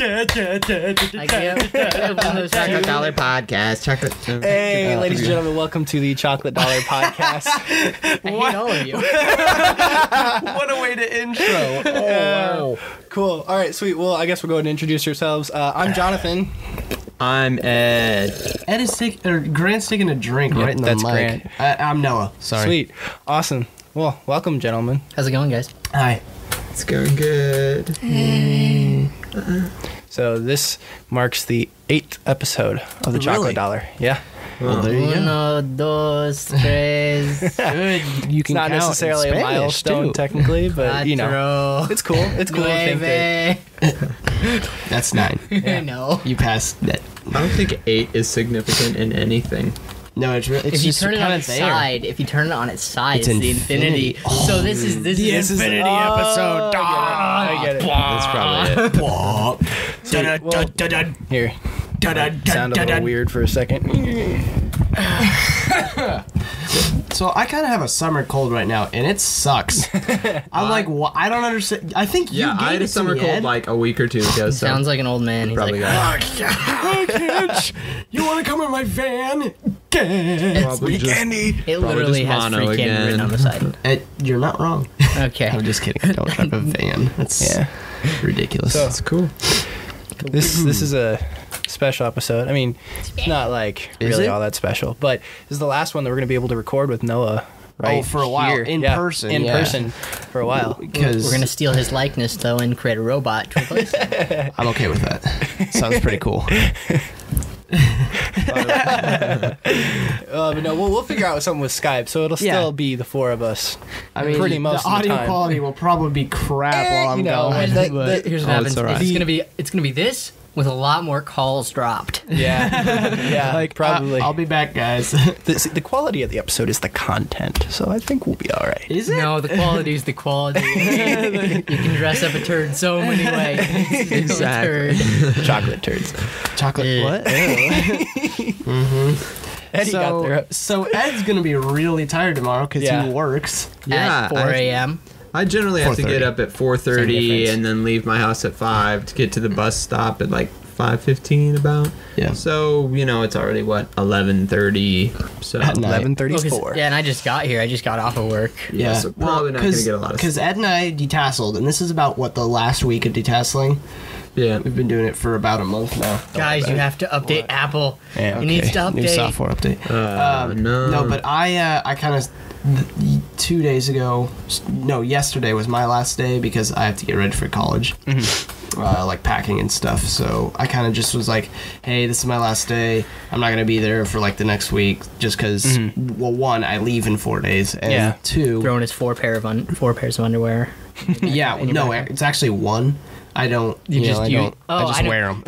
Chocolate Dollar Podcast. Hey, ladies and gentlemen, welcome to the Chocolate Dollar Podcast. I hate all of you. What a way to intro. Oh, wow. Cool. All right, sweet. Well, I guess we'll go ahead and introduce yourselves. I'm Jonathan. I'm Ed. Grant's taking a drink right in the that's mic. Grant. I'm Noah. Sorry. Sweet. Awesome. Well, welcome, gentlemen. How's it going, guys? Hi. It's going good. So this marks the 8th episode of the Chocolate Dollar. Yeah. Well, there you go. Uno, dos, tres. Good. You It's can not count necessarily in a Spanish, milestone, too. technically, but, you know, Cuatro, it's cool. It's cool to think that. nueve. That's 9. No. You passed that. I don't think 8 is significant in anything. No, it's really. It's If you just turn it on kinda its there. side, it's It's the infinity. infinity. So this is Infinity episode. I get it. That's probably it. Sweet. Well, here. Sound a little weird for a second. So I kind of have a summer cold right now, and it sucks. I'm like, I don't understand. I think you Yeah, gave I had it a to summer me, cold Ed. like a week or two ago. So sounds like an old man. He's probably like, got You want to come in my van? probably just it literally has mono free candy written on the side. You're not wrong. Okay. I'm just kidding. I don't have a van. That's Yeah. ridiculous. So- It's cool. This is a special episode. I mean, it's not like really it? all that special, but this is the last one that we're going to be able to record with Noah. Right Oh, for a while. here. In Yeah, person, In yeah. person for a while. because We're gonna steal his likeness though and create a robot to replace him. I'm okay with that. Sounds pretty cool. But no, we'll figure out something with Skype, so it'll Yeah. still be the four of us. I mean, pretty most the of the audio time. quality will probably be crap while I'm you know, going. that- Here's what Oh, happens. it's all right. It's gonna be this with a lot more calls dropped. Yeah, yeah, like probably. I'll be back, guys. The quality of the episode is the content, so I think we'll be all right. Is it? No, the quality is the quality. You can dress up a turd so many ways. Exactly. Chocolate turds. Chocolate what? Eddie got there. So Ed's gonna be really tired tomorrow because Yeah. he works. Yeah, At 4 a.m. I generally have to 4:30. get up at Same 4:30 difference. and then leave my house at 5 to get to the bus stop at like 5:15 about. Yeah. So, you know, it's already what 11:30. So At night. 11:34. Yeah, and I just got here. I just got off of work. yeah, so probably not going to get a lot of Because Ed and I detasseled, and this is about what the last week of detasseling. Yeah. We've been doing it for about a month now. Guys, you have to update Apple. Yeah, It needs to update. New software update. No. No, but I kind of 2 days ago. No, yesterday was my last day because I have to get ready for college, like packing and stuff. So I kind of just was like, "Hey, this is my last day. I'm not gonna be there for like the next week, just because. Well, one, I leave in 4 days, and Yeah. two, Throwing his four pairs of underwear. yeah, in your no, backpack. it's actually one. I don't. I just know. wear them.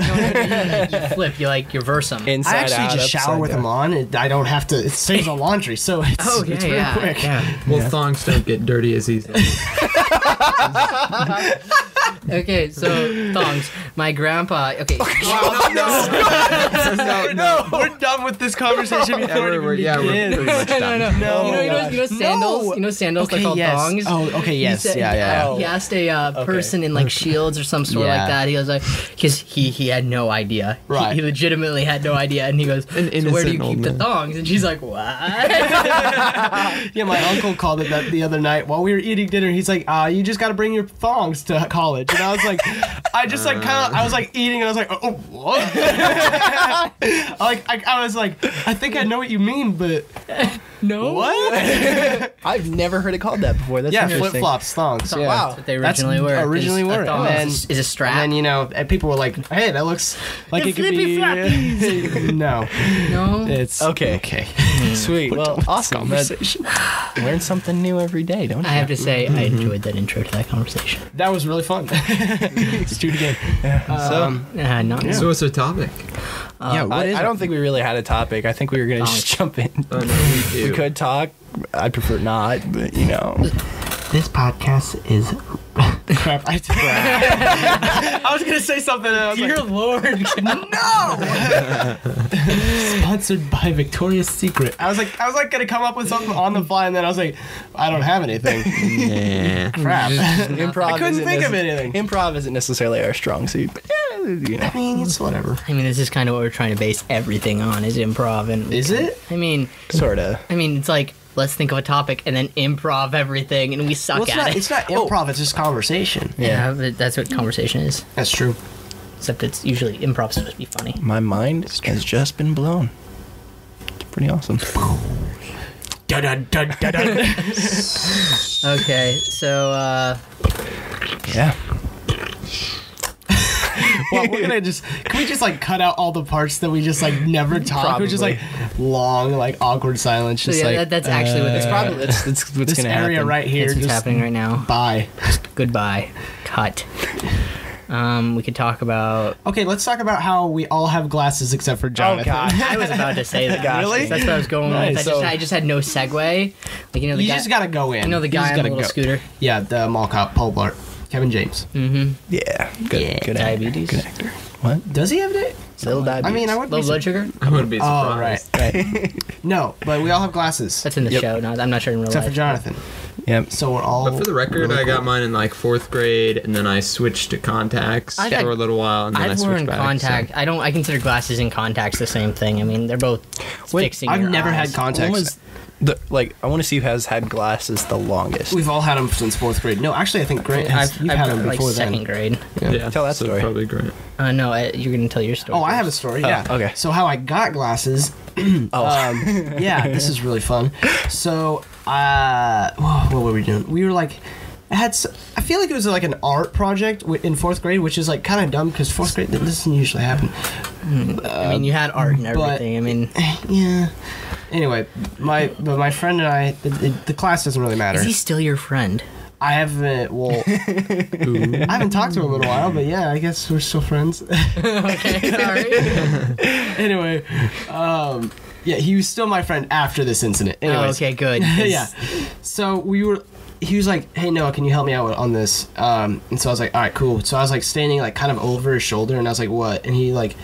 You flip. You reverse them. Inside I actually out, just shower upside with down. them on. I don't have to. It saves on laundry, so it's it's real quick. Yeah. Well, thongs don't get dirty as easily. Okay, so thongs. My grandpa. Okay. No, we're done with this conversation before it even we're begins. pretty much done. You know sandals. No. You know sandals. Okay, They're called yes. thongs. Oh, okay, yes, He said- yeah. He asked a person in like Shields or some store Yeah. like that. He was like, because he had no idea. Right. He legitimately had no idea, and he goes, An "So where do you innocent keep old the man. thongs?" And she's like, "What?" Yeah, my uncle called it that the other night while we were eating dinner. He's like, you just got to bring your thongs to college. And I was like, I was like eating and I was like, oh, what? I was like, I think I know what you mean, but No. what? I've never heard it called that before. That's Yeah, interesting. flip flops, thongs. Yeah. Wow. That's what they That's originally were. originally Is a were. thong. And then- Is a strap. And then, and people were like, hey, that looks like The it could be. flippy No. no. It's Okay. Okay. Sweet. Well, awesome. Conversation. Learn something new every day, don't you? I have to say, I enjoyed that intro to that conversation. That was really fun. Let's do it again. Not So what's the topic? Yeah, what is I don't think we really had a topic. I think we were going to just jump in. Oh, no, we do. We could talk. I'd prefer not, but you know. This podcast is crap. I was gonna say something. And I was Dear like, Lord. sponsored by Victoria's Secret. I was like gonna come up with something on the fly, and then I was like, I don't have anything. Yeah. Crap. Improv I couldn't isn't think of anything. Improv isn't necessarily our strong suit, but yeah, I mean, it's whatever. I mean, this is kind of what we're trying to base everything on is improv. And Is it? I mean, Sort of. I mean, it's like, let's think of a topic and then improv everything, and we suck Well, at it. it's not improv. It's just conversation. Yeah, but that's what conversation is. That's true. Except it's usually improv supposed to be funny. My mind has just been blown. It's pretty awesome. Dun, dun, dun, dun, dun. Okay, so Yeah. Well, we're gonna can we just like cut out all the parts that we just like never talk? We're just like long, like awkward silence. so Just yeah, like that's actually what It's probably that's what's this gonna area happen. right here. that's what's Just happening right now. bye. Goodbye. Cut. We could talk about. Okay, let's talk about how we all have glasses except for Jonathan. God. I was about to say that. Really? That's what I was going with. Nice, so- I just had no segue. Like the You guy. just gotta go in. You know the You guy just on the gotta little go. scooter. Yeah, the mall cop, Paul Blart, Kevin James. Yeah. Good. Yeah, Good diabetes. Actor. Good actor. What? Does he have it? Little diabetes. I mean, I would Low be blood sugar. I wouldn't be Oh, right. surprised. No, but we all have glasses. That's in the Yep. show. No, I'm not sure in real Except life. for Jonathan. Yep. So we're all. But for the record, really I got cool. mine in like 4th grade, and then I switched to contacts I've had- for a little while, and then I I've switched worn back. contact. So. I consider glasses and contacts the same thing. I mean, they're both Wait, fixing. I've your never eyes. had contacts. When was I want to see who has had glasses the longest. We've all had them since 4th grade. No, actually, I think Grant has. You've had them like before second then. grade. Yeah, Tell that so story. Probably great. No, you're gonna tell your story. Oh, I have a first. story. Yeah. okay. So how I got glasses. Yeah, this is really fun. So, what were we doing? We were like, I feel like it was like an art project in 4th grade, which is like kind of dumb because 4th grade that doesn't usually happen. I mean, you had art and but- everything. I mean, Yeah. Anyway, my friend and I, the class doesn't really matter. is he still your friend? I haven't. Well, I haven't talked to him in a while, but yeah, I guess we're still friends. Okay, sorry. Anyway, yeah, he was still my friend after this incident. Oh, Anyways, okay, good. yeah. So he was like, "Hey Noah, can you help me out on this?" And so I was like, "All right, cool." So I was like standing like kind of over his shoulder, and I was like, "What?" And he like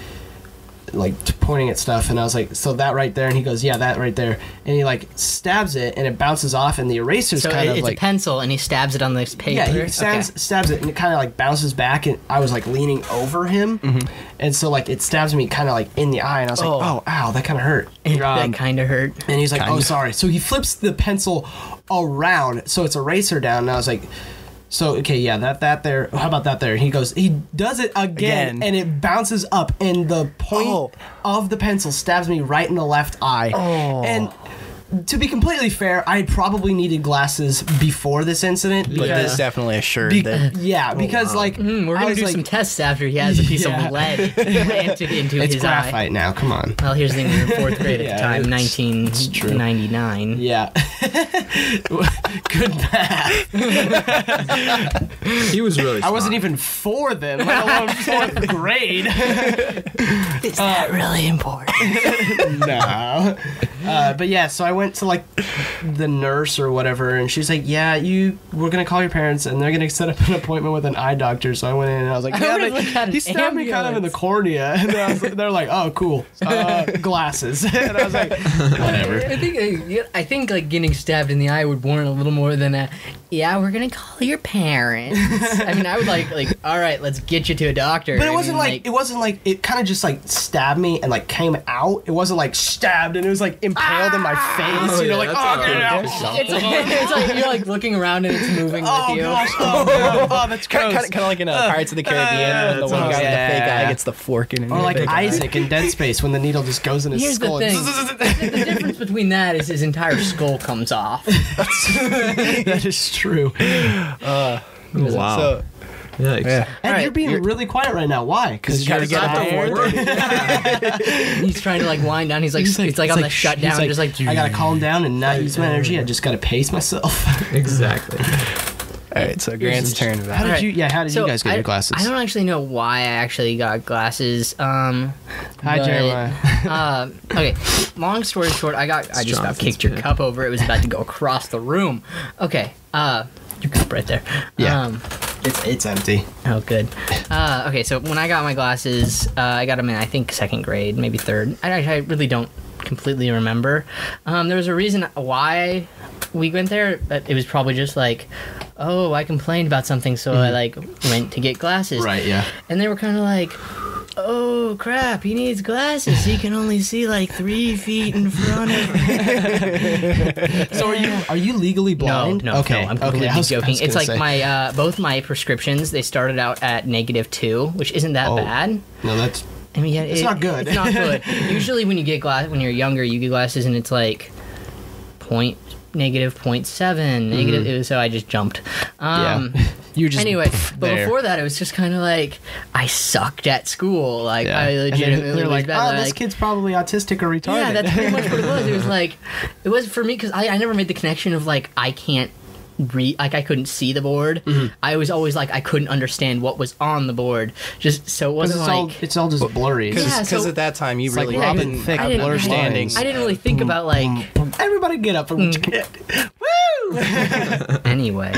pointing at stuff, and I was like, "So that right there?" And he goes, "Yeah, that right there." And he like stabs it, and it bounces off, and the eraser's So kind of it's like a pencil, and he stabs it on this paper. yeah, he Okay. stabs it, and it kind of like bounces back, and I was like leaning over him, and so like it stabs me kind of like in the eye, and I was like, Oh. "Oh, ow, that kind of hurt." That kind of hurt. And he's like, Kinda. "Oh, sorry." So he flips the pencil around, so it's eraser down, and I was like, "So okay, yeah, that there. How about that there?" And he goes, he does it again. And it bounces up, and the point of the pencil stabs me right in the left eye. Oh. And to be completely fair, I probably needed glasses before this incident. But Yeah. this definitely assured Be- that. yeah, because like We're I gonna was do like, some tests after he has a piece Yeah. of lead planted into it's his eye. graphite now. Come on. Well, here's the thing: we were in 4th grade at Yeah, the time, it's true. 1999. Yeah. Good math. He was really. I wasn't smart. even 4 then, let alone 4th grade. Is that really important? No. But yeah, so I went to like the nurse or whatever, and she's like, "Yeah, we're gonna call your parents, and they're gonna set up an appointment with an eye doctor." So I went in, and I was like, I "Yeah, would've looked at he an stabbed me kind of in the ambulance." cornea," and they're like, "Oh, cool, glasses," and I was like, "Whatever." I think like getting stabbed in the eye would warrant a little more than a. Yeah, we're gonna call your parents. I mean, I would like, all right, let's get you to a doctor. But it I wasn't mean, like it kind of just like stabbed me and like came out. It wasn't like stabbed and it was like impaled in my face. Oh, You know, yeah, like that's get it out. It's like you're like looking around and it's moving Oh with you. gosh! Oh, no. Oh, that's gross. Kind of like in Pirates of the Caribbean, yeah, when the that's one guy with the awesome. fake eye Yeah. gets the fork in it. Or like Fake eye. Isaac in Dead Space when the needle just goes in his Here's the skull. thing. The difference between that is his entire skull comes off. That is true. Wow. So, Yikes. yeah. And Alright, you're being really quiet right now. Why? Because you gotta you're get tired. He's trying to like wind down. He's like, it's like on the shutdown, he's just like I gotta calm down and not use my energy. I just gotta pace myself. Exactly. All right, so Grant's turn. How Back. did you? Yeah, how did So you guys get I, your glasses? I don't actually know why I actually got glasses. Hi, but, Jeremiah. Okay, long story short, I just about Jonathan's kicked your pick. cup over. It was about to go across the room. Okay, your cup right there. Yeah. It's empty. Oh, good. Okay, so when I got my glasses, I got them in, I think, 2nd grade, maybe 3rd. I really don't completely remember. There was a reason why we went there, but it was probably just like, oh, I complained about something, so I like went to get glasses. Right, yeah. And they were kind of like, oh crap, he needs glasses. He can only see like 3 feet in front of him. So are you legally blind? No, I'm completely joking. It's like my both my prescriptions, they started out at -2, which isn't that bad. No, that's... I mean, yeah, it's not good. It's not good. Usually when you get when you're younger, you get glasses and it's like -0.7, negative. So I just jumped. You just anyway, but before that, it was just kind of like I sucked at school. Like I legitimately they're like, was bad. this kid's probably autistic or retarded. Yeah, that's pretty much what it was. It was like it was for me because I never made the connection of like I can't read, like I couldn't see the board. I was always like I couldn't understand what was on the board. Just so it wasn't like it's all just blurry. Because at that time you really like didn't thick blur standings. I didn't really think about like everybody get up from which kid. Woo! Anyway.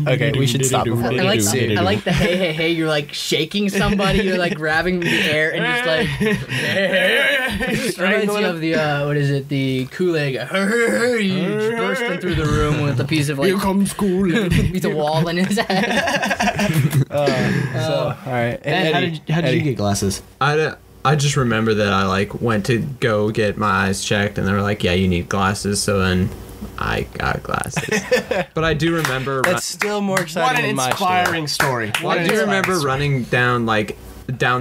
Okay, we should stop before we I like get I like the hey, you're like shaking somebody, you're like grabbing the air and just like reminds you of the what is it, the Kool-Aid guy. He's bursting through the room with a piece of like Here comes Kool-Aid. piece of wall in his head. So, all right. And How did you get glasses? I just remember that I like went to go get my eyes checked, and they were like, "Yeah, you need glasses." So then I got glasses. But I do remember that's still more exciting What an than my inspiring story. I do remember running down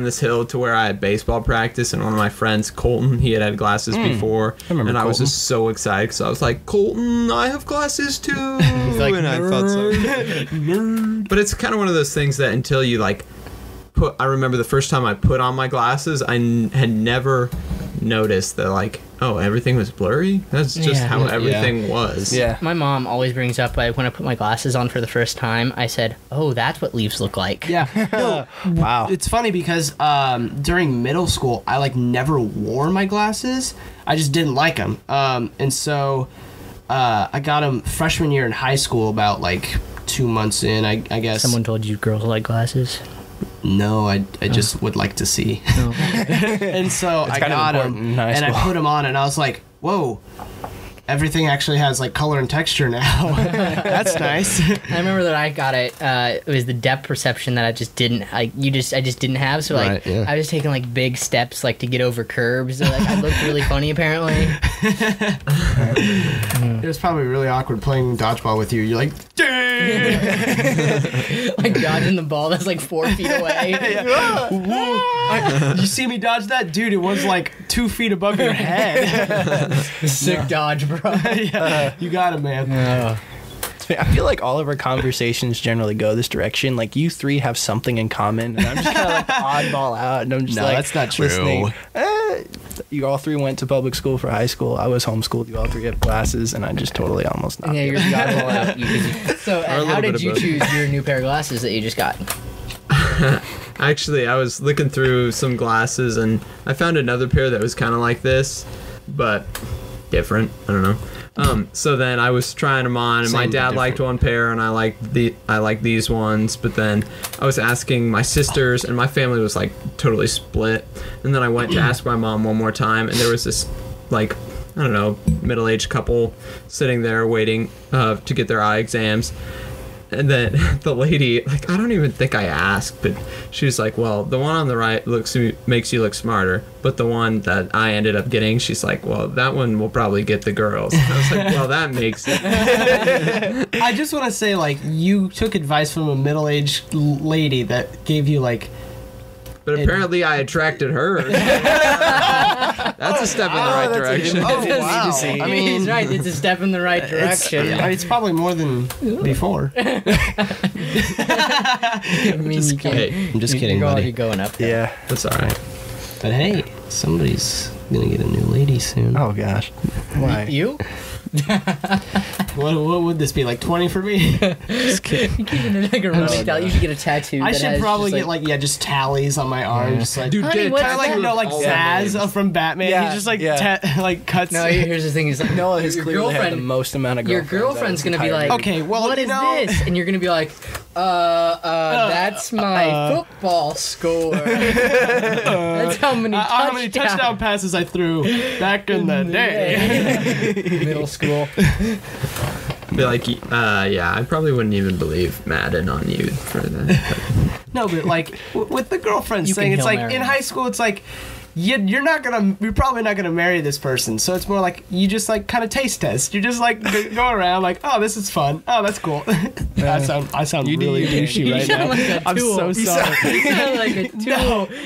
this hill to where I had baseball practice, and one of my friends, Colton, he had glasses before, and I was just so excited because I was like, "Colton, I have glasses too," like, and I felt so nerd. But it's kind of one of those things that until you like I remember the first time I put on my glasses, I had never noticed that like, oh, everything was blurry. That's just how everything was. Yeah. My mom always brings up like when I put my glasses on for the first time, I said, "Oh, that's what leaves look like." Yeah. No, Wow. It's funny because during middle school, I like never wore my glasses. I just didn't like them. And so I got them freshman year in high school, about like 2 months in, I guess. Someone told you girls like glasses? No, I just would like to see. No. And so I kind of got important them, in high and I school. put them on, and I was like, whoa, everything actually has like color and texture now. That's nice. I remember that I got it. It was the depth perception that I just didn't. I just didn't have. So like, Right, yeah. I was taking like big steps like to get over curbs. So, like I looked really funny apparently. It was probably really awkward playing dodgeball with you. You're like, Like dodging the ball that's like 4 feet away. you see me dodge that? Dude, it was like 2 feet above your head. Sick dodge, bro. Yeah, you got it, man. I feel like all of our conversations generally go this direction. Like you three have something in common, and I'm just kind of like the oddball out, and I'm just No, like, that's not true. listening. You all three went to public school for high school. I was homeschooled. You all three have glasses, and I just totally almost knocked Yeah, it. you're the oddball out. So, Or a how little did bit you of both. choose your new pair of glasses that you just got? Actually, I was looking through some glasses, and I found another pair that was kind of like this, but different. I don't know. So then I was trying them on, and my Same, but dad liked one pair, and I liked these ones. But then I was asking my sisters, and my family was like totally split. And then I went to ask my mom one more time, and there was this like, I don't know, middle-aged couple sitting there waiting to get their eye exams. And then the lady, like, I don't even think I asked, but she was like, well, the one on the right makes you look smarter, but the one that I ended up getting, she's like, well, that one will probably get the girls. I was like, well, that makes it. I just want to say, like, you took advice from a middle-aged lady that gave you, like... But apparently I attracted her. That's a step in the right direction. Oh, wow. see. I mean, He's right. It's a step in the right direction. it's probably more than before. I mean, you can't. Hey, I'm just kidding, You're buddy. going up there. Yeah. that's all right. But hey, somebody's gonna get a new lady soon. Oh gosh. Why? You? What would this be, like 20 for me? Just kidding. You keep it like a running tally. You should get a tattoo. I that should has probably just, get like just tallies on my arm, just like Dude, Honey, get a what's kind of like that? like all the names. Zaz from Batman. Yeah, He just like yeah. like cuts. No, here's the thing: is like Noah has your clearly had the girlfriend. most amount of Your girlfriends. girlfriend's gonna be like, Okay, well, what you is know- this? And you're gonna be like, that's my football score. That's how many how many touchdown touchdowns. passes I threw back in the day. Middle school. Be like, yeah, I probably wouldn't even believe Madden on you for that. No, but like with the girlfriend You thing, can it's Hail like Mary in him. high school, it's like you're probably not gonna marry this person. So it's more like you just like kind of taste test. You just like go around like, oh, this is fun. Oh, that's cool. I sound You do really you. douchey You right sound now. like a I'm tool. so You sorry. You sound like a tool.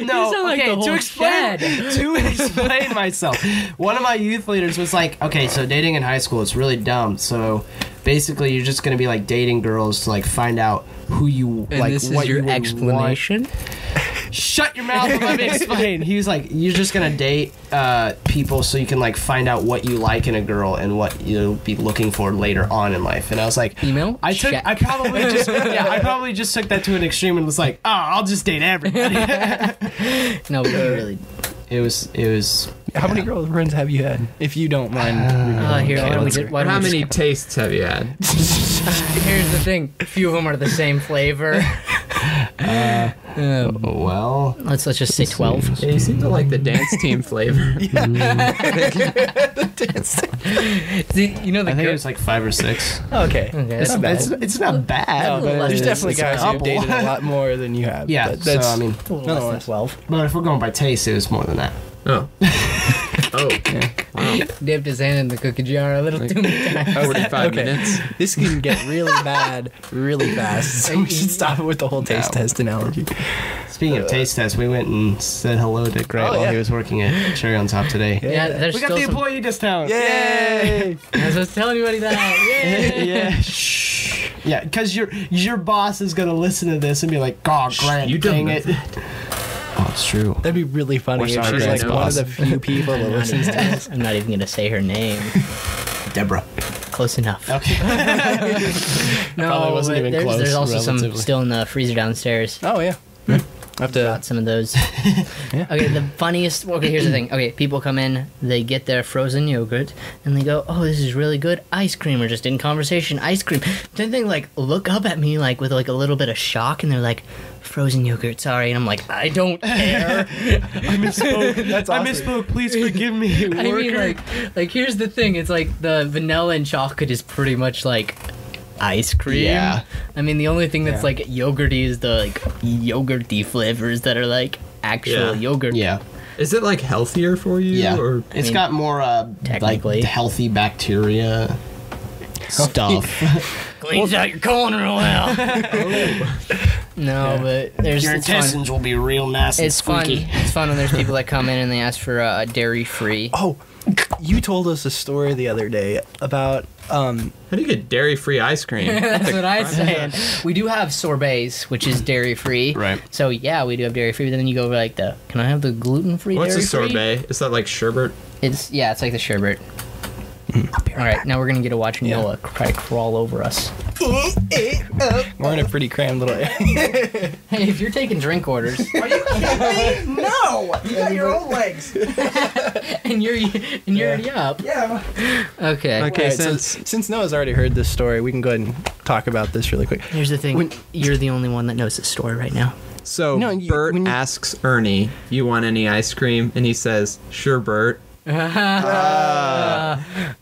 No, You sound like okay, the whole to explain, shed. to explain myself, one of my youth leaders was like, okay, so dating in high school, it's really dumb. So basically, you're just gonna be like dating girls to like find out who you And like. this what is your you would explanation. Want. Shut your mouth and let me explain. He was like, you're just gonna date people so you can like find out what you like in a girl and what you'll be looking for later on in life. And I was like, Email? I Check. probably just took that to an extreme and was like, oh, I'll just date everybody. No, but really. It was. How many girlfriends have you had? If you don't mind. Here, why don't we let's- why don't How we just many tastes have you had? Here's the thing: a few of them are the same flavor. Well, Let's just say 12. Yeah, you seem to like the dance team flavor. See, you know the I think girl- it was like 5 or 6. Okay. that's not bad. It's not bad. No, but but There's it's definitely a guys who've couple. dated a lot more than you have. Yeah, but so that's, I mean, a little less than 12. but if we're going by taste, it was more than that. Oh. Oh. Wow. Dipped his hand in the cookie jar a little too many times. 45 Okay. minutes. this can get really bad really fast. So we should stop it with the whole taste test analogy. Speaking of taste tests, we went and said hello to Grant Oh, while yeah. he was working at Cherry on Top today. Yeah, there's We got still the some... employee discount. Yay! I was supposed to tell anybody that. Yay! Yeah. Shh. Yeah, because your boss is gonna listen to this and be like, "God, Grant, you don't dang know it." Oh, it's true. That'd be really funny We're if sorry, she's like Grant's one of boss. the few people that I'm not, listens to even, this. I'm not even gonna say her name. Deborah. Close enough. Okay. No, Probably wasn't but even there's, close, there's also relatively. some still in the freezer downstairs. Oh, yeah. I have to. Got some of those. Yeah. Okay, the funniest. Okay, here's the thing. Okay, people come in, they get their frozen yogurt, and they go, "Oh, this is really good ice cream." Or just in conversation, ice cream. Then they like look up at me like with like a little bit of shock, and they're like, "Frozen yogurt, sorry." And I'm like, "I don't care." I misspoke. That's I awesome. misspoke. Please forgive me, I mean, worker. like here's the thing. It's like the vanilla and chocolate is pretty much like ice cream. Yeah. I mean, the only thing that's Yeah. like yogurty is the like yogurty flavors that are like actual Yeah. yogurt. Yeah. Is it like healthier for you? Yeah. Or It's mean, got more technically. like healthy bacteria stuff. Cleans out your colon real well. No, but there's Your it's fun. intestines will be real nasty. It's fun. squeaky. It's fun when there's people that come in and they ask for dairy free. Oh, you told us a story the other day about how do you get dairy-free ice cream? That's what I said. We do have sorbets, which is dairy free. Right. So yeah, we do have dairy free. But then you go over like the, can I have the gluten free? What's a dairy-free? sorbet? Is that like sherbet? It's it's like the sherbet. All right, now we're gonna get to watch Noah try to crawl over us. we're in a pretty crammed little area. Hey, if you're taking drink orders No, you got your own legs. and you're already up, Yeah. okay. Okay, Alright, since since Noah's already heard this story, we can go ahead and talk about this really quick. Here's the thing: When- you're the only one that knows this story right now. so No, you- Bert when you- asks Ernie, "You want any ice cream?" And he says, "Sure, Bert." No,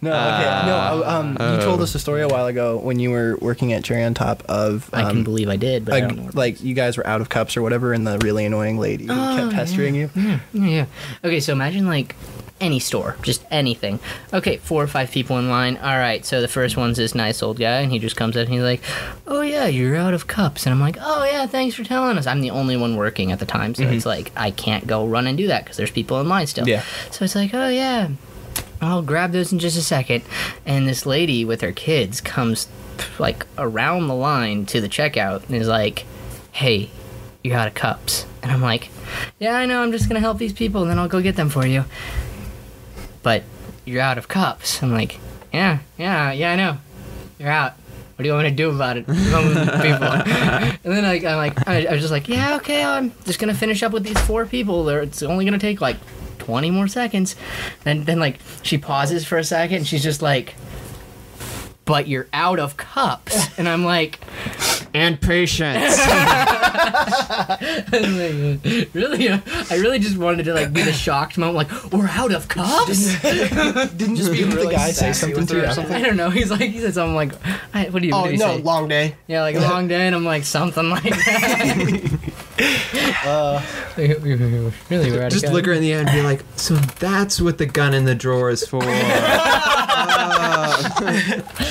okay. You told us a story a while ago when you were working at Cherry on Top of. I can believe I did, but I don't know. like you guys were out of cups or whatever, and the really annoying lady who kept pestering you. Yeah. Okay, so imagine like any store, just anything. Okay, 4 or 5 people in line. All right, so the first one's this nice old guy, and he just comes up and he's like, "Oh yeah, you're out of cups," and I'm like, "Oh yeah, thanks for telling us." I'm the only one working at the time, so it's like I can't go run and do that because there's people in line still. Yeah. So it's like, "Oh yeah, I'll grab those in just a second." And this lady with her kids comes like around the line to the checkout and is like, "Hey, you're out of cups." And I'm like, "Yeah, I know, I'm just gonna help these people and then I'll go get them for you." "But you're out of cups." I'm like, yeah, I know. you're out. What do you want me to do about it? What's wrong with people? And then I was just like, yeah, okay, I'm just gonna finish up with these 4 people. It's only gonna take like 20 more seconds. And then like she pauses for a second and she's just like, but you're out of cups. And I'm like, And patience. really? I really just wanted to like be the shocked moment, like, we're out of cups? Didn't the guy say something to you or something? I don't know. He said something like, what do you Oh, say? no, long day. Yeah, like a long day, and I'm like, something like that. Really, we're out Just of look her in the eye and be like, so that's what the gun in the drawer is for.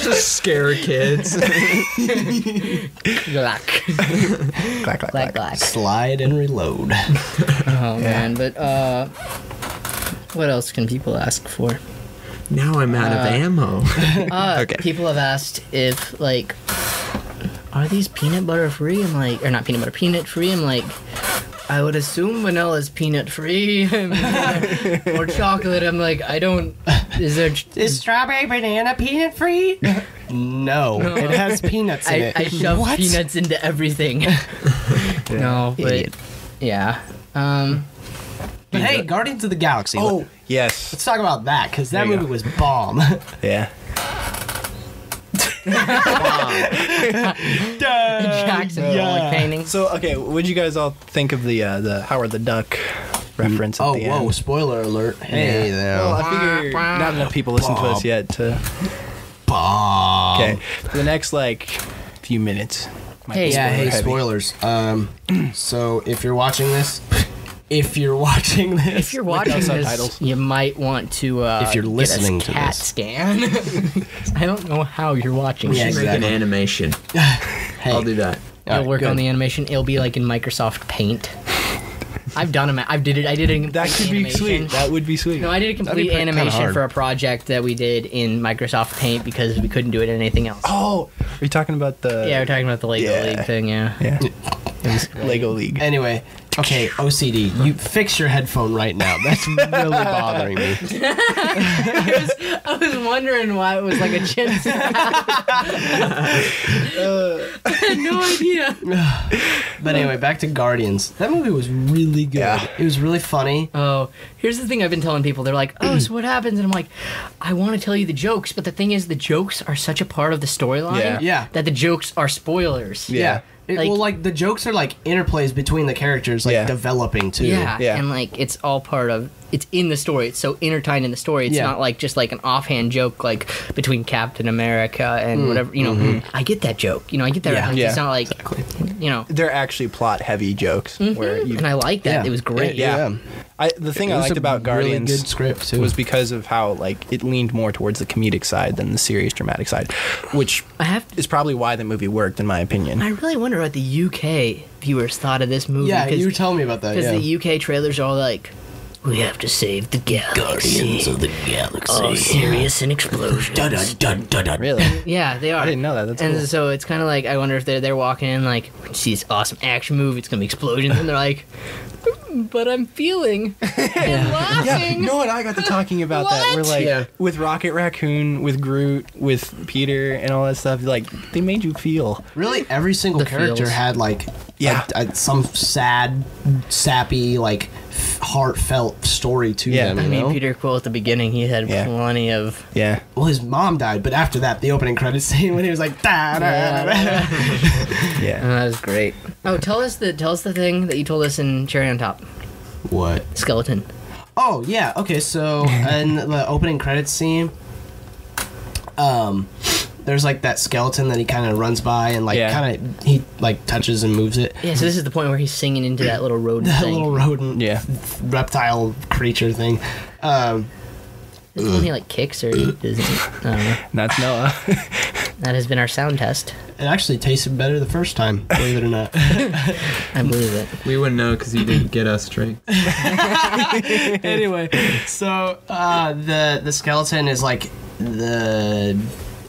Just scare kids. Glack. Clack, clack, clack. Glack. Slide and reload. Oh, man, but, what else can people ask for? Now I'm out of ammo. Okay. People have asked if, like, are these peanut butter free? I'm like, or not peanut butter, peanut free? I'm like, I would assume vanilla's peanut free. Or chocolate. I'm like, I don't, Is strawberry banana peanut free? No, it has peanuts in it. I shove What? peanuts into everything. No, but, Idiot. yeah. But hey, Guardians of the Galaxy. Oh, yes. Let's talk about that, because that There you movie go. was bomb. Yeah. Jackson Yeah. painting. So, okay, what'd you guys all think of the Howard the Duck reference at Oh, the whoa, end? spoiler alert. Hey there. Well, I figure not enough people listen to us yet to... Bomb. Okay, for the next, like, few minutes. might Hey, be Yeah, hey, spoiler heavy. spoilers. So if you're watching this, if you're watching this, If you're watching no this, subtitles. you might want to If you're get listening a to CAT this. scan. I don't know how you're watching. Yeah, this. Make an exactly. animation. hey, I'll do that. You'll Alright, work good. on the animation. It'll be like in Microsoft Paint. I've done them. I did it. I did a That complete could be animation. sweet. That would be sweet. No, I did a complete kinda animation hard. for a project that we did in Microsoft Paint because we couldn't do it in anything else. Oh, are you talking about the... Yeah, we're talking about the Lego Yeah. League thing. Yeah. Yeah. It was great. Lego League. Anyway, okay, OCD, you fix your headphone right now. That's really bothering me. I was wondering why it was like a chin snap. I had no idea. But anyway, back to Guardians. That movie was really good. Yeah. It was really funny. Oh, here's the thing I've been telling people. They're like, oh, so what happens? And I'm like, I want to tell you the jokes, but the thing is, the jokes are such a part of the storyline Yeah. Yeah. that the jokes are spoilers. Yeah. Like the jokes are like interplays between the characters, like Yeah. developing too. Yeah, Yeah. and like it's all part of it's in the story. It's so intertwined in the story. It's Yeah. not like just like an offhand joke like between Captain America and whatever. You know, I get that joke. You know, I get that. Yeah. reference. Yeah. It's not like you know. They're actually plot-heavy jokes. Where you... And I like that. Yeah. It was great. Yeah. The thing I It was liked a about Guardians really good script too. was because of how, like, it leaned more towards the comedic side than the serious dramatic side, which I have. is probably why the movie worked, in my opinion. I really wonder what the UK viewers thought of this movie. yeah, you were telling me about that. Because Yeah. the UK trailers are all like, we have to save the galaxy. Guardians of the Galaxy. All serious and explosions. Dun, dun, dun, dun, dun. Really? Yeah, they are. I didn't know that. That's and cool. so it's kind of like I wonder if they're walking in like, we see this awesome action movie. It's gonna be explosions, and they're like, but I'm feeling and laughing. No, and I got to talking about that. We're What? like, Yeah. with Rocket Raccoon, with Groot, with Peter, and all that stuff. Like, they made you feel. Really, every single The character feels. had like Yeah. some sad, sappy, like heartfelt story to Yeah. them. I You mean, know? Peter Quill at the beginning, he had Yeah. plenty of. Yeah. Well, his mom died, but after that, the opening credits scene when he was like, da, da, da, da. Yeah. That was great. Oh, tell us the thing that you told us in Cherry on Top. What? Skeleton. Oh yeah, okay. So in the opening credits scene, there's like that skeleton that he kind of runs by and like Yeah. he like touches and moves it. Yeah, so this is the point where he's singing into that little rodent That thing. little rodent, Yeah. reptile creature thing. Is it when he like kicks or doesn't? I don't know. That's Noah. That has been our sound test. It actually tasted better the first time, believe it or not. I believe it. We wouldn't know because you didn't get us drink. Anyway, so the skeleton is like the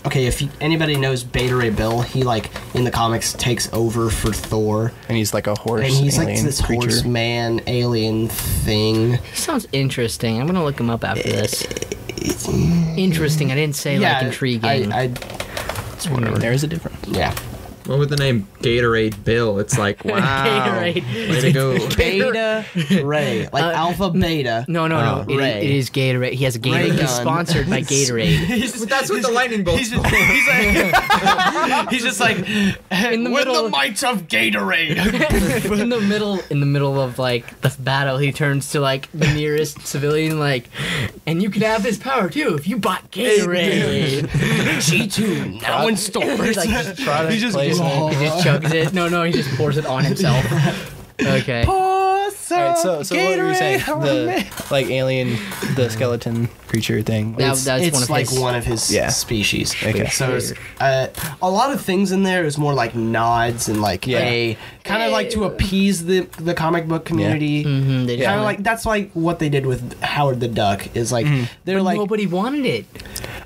okay. If anybody knows Beta Ray Bill, he like in the comics takes over for Thor, And he's like a horse and he's like alien this creature. horseman alien thing. He sounds interesting. I'm gonna look him up after this. Interesting. I didn't say like intriguing. I difference. Whatever. There is a difference. Yeah. Well, with the name Gatorade Bill, it's like, wow. Gatorade. Way to go. Beta Ray, like Alpha Beta. No. Ray. It is Gatorade. He has a Gatorade. Ray He's gun. sponsored by Gatorade. But that's what the lightning bolts for. He's just like In the middle, might of Gatorade. in the middle of like the battle, he turns to like the nearest civilian, like, and you can have this power too if you bought Gatorade. G2 now in stores. Like, Product placement. he just chugs it. No, he just pours it on himself. Okay. All right, so what were you saying? The like alien, the skeleton creature thing. That's It's one of like his. one of his Yeah. species. Okay. So there's a lot of things in there is more like nods and like Yeah. a kind of like to appease the comic book community. Mhm, they just Kind of wanted- like that's like what they did with Howard the Duck is like they're like nobody wanted it.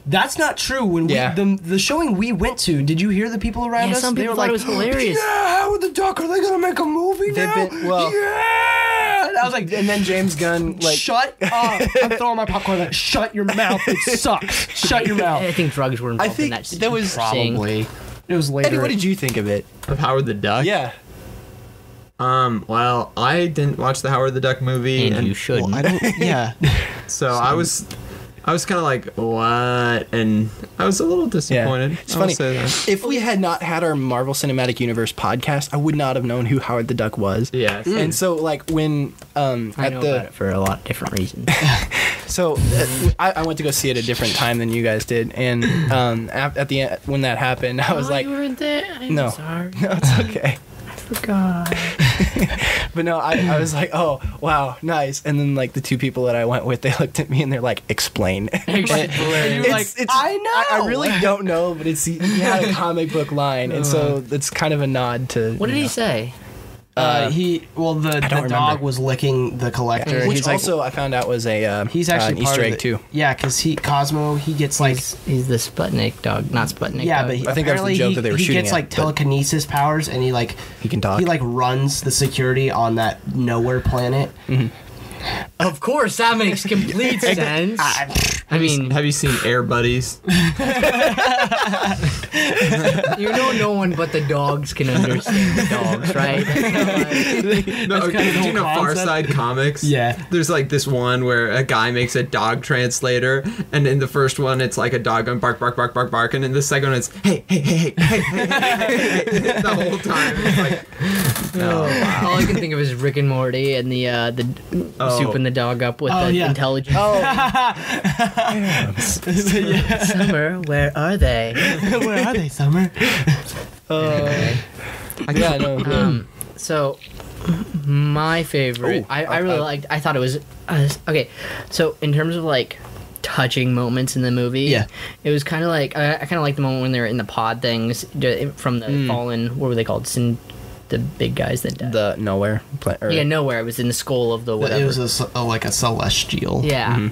that's not true. When Yeah. the showing we went to, did you hear the people around Yeah, us? some They people were thought like, it was hilarious. Yeah, Howard the Duck. Are they gonna make a movie They've now? been- well- yeah. And I was like, and then James Gunn like shut up! I'm throwing my popcorn. Like, shut your mouth. It sucks. Shut your mouth. I think drugs were involved I think in that. that was scene. Probably. It was later. Eddie, what did you think of it? Of Howard the Duck? Yeah. Well, I didn't watch the Howard the Duck movie, And you shouldn't. I don't. Yeah. so I was kind of like, what? And I was a little disappointed. It's I'll funny. say that. If we had not had our Marvel Cinematic Universe podcast, I would not have known who Howard the Duck was. Yes. And so, like, when I at know the about it for a lot of different reasons. so I went to go see it a different time than you guys did, and at the end when that happened, I was like, you weren't there. I'm no, sorry. no, it's okay. I forgot. But no, I was like, oh wow, nice. And then like the two people that I went with, they looked at me and they're like, explain. You're like, I know. I really don't know, but he had a comic book line, and so it's kind of a nod to. What did he say? The remember. dog was licking the collector. and Which he's like, also I found out was a he's actually an part Easter of egg it. too. Yeah, because Cosmo, he gets like. He's the Sputnik dog, not Sputnik. Yeah, dog. but I think that was the apparently joke that they were he shooting gets at, like but- telekinesis powers, and He can talk. he like runs the security on that nowhere planet. of course, that makes complete sense. I mean, Have you seen Air Buddies? you know, no one but the dogs can understand the dogs, right? No, kind of the do you know whole Far concept. Side Comics? Yeah. There's like this one where a guy makes a dog translator, and in the first one it's like a dog going bark, bark, bark, bark, bark, and in the second one it's hey, hey, hey, hey, hey, hey, hey, hey, the whole time. It's like, All I can think of is Rick and Morty and the souping the dog up with the yeah. intelligence. Summer, where are they? Where are they, Summer? Yeah, no. So, my favorite, Oh, I really liked. I thought it was okay. So, in terms of like touching moments in the movie, Yeah. it was kind of like I kind of like the moment when they were in the pod things from the fallen. What were they called? The big guys that died. The nowhere. Yeah, nowhere. It was in the skull of the whatever. It was like a celestial. Yeah.